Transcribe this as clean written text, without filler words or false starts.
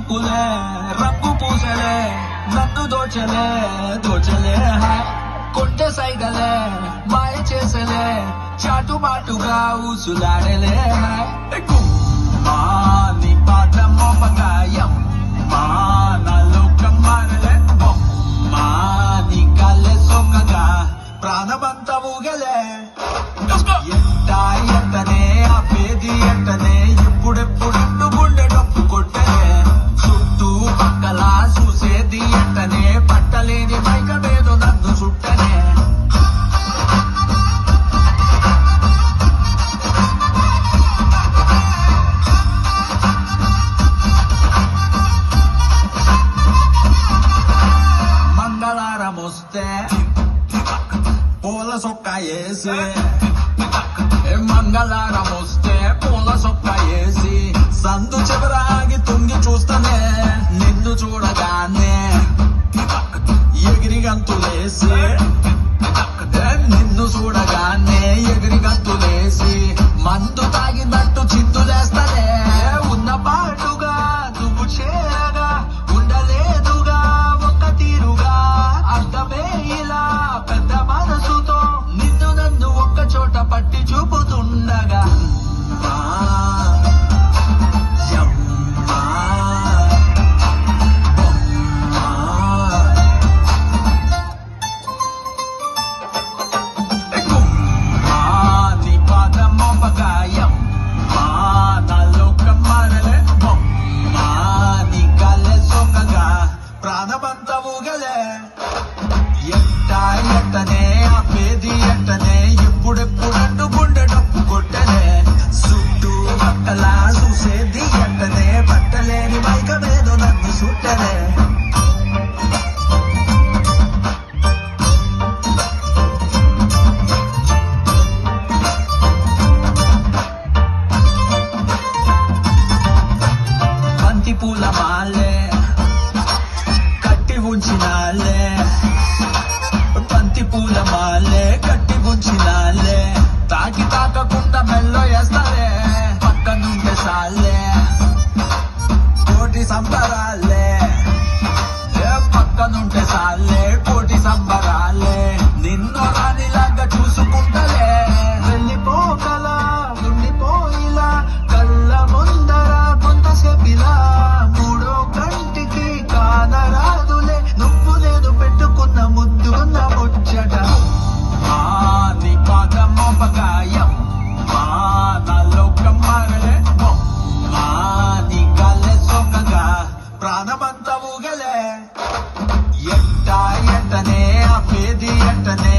చూపులే రంగు పూసలే నన్ను దోచలే హాయ్ కొంటె సైగలే మాయ చేసలే చాటుమాటుగా ఊసులాడలే హాయ్ నీ పాట మోపకాయం మా నాలోకం మారలే మా నీ కళ్ళే సొక్కగా ప్రాణమంతా ఊగలే ఎంటనే ఆపేది ఎంటనే ఎప్పుడెప్పుడు గుండె డప్పు కొట్టలే చుట్టూ పక్కలా చూసేది ఎంటనే పట్టలేని మైకమేదో నన్ను చుట్టనే మంగళారం వస్తే పూల సొక్క వేసి మంగళారం వస్తే పూల సొక్క వేసి సందు చివరాగి తుంగి చూస్తానే నిన్ను చూడగానే ఎగిరి గంతులేసి నిన్ను చూడగానే ఎగిరి గంతులేసి మందు తాగినట్టు చిందులేస్తానే ఉన్న పాటుగా నువ్వు చేరగా ఉండలేదుగా ఒక్క తీరుగా అర్థమే ఇలా పెద్ద మనసుతో నిన్ను నన్ను ఒక్క చోట పట్టి చూపుతుండగా నీ పాద మోపకాయం మా నాలోకం మారలే మా నీ కళ్ళే సొక్కగా ప్రాణమంతా ఊగలే ఎంటనే ఆపేది ఎంటనే ఎప్పుడెప్పుడు గుండె డప్పు కొట్టలే చుట్టూ పక్కలా చూసేది ఎంటనే పట్టలేని మైకమేదో నన్ను చుట్టలే బంతి పూల మాలే కట్టి ఉంచినాలే బంతి పూల మాలే కట్టి ఉంచినాలే తాకకుండా మెల్లో వేస్తాలే పక్కనుంటే సాలే కోటి సంబరాలే పక్కనుంటే సాలే కోటి సంబరాలే నిన్ను రానిలాగా చూసుకుంటలే వెళ్ళిపోకలా ఉండిపోయిలా కళ్ళ ముందర కొంతసేపిలా మూడో కంటికి కానరాదులే నువ్వు నేను పెట్టుకున్న ముద్దుకున్న ముచ్చట నీ పాద మోపకాయం మా నాలోకం మారలే మా నీ కళ్ళే సొక్కగా ప్రాణమంతా ఊగలే ఎంటనే ఆపేది ఎంటనే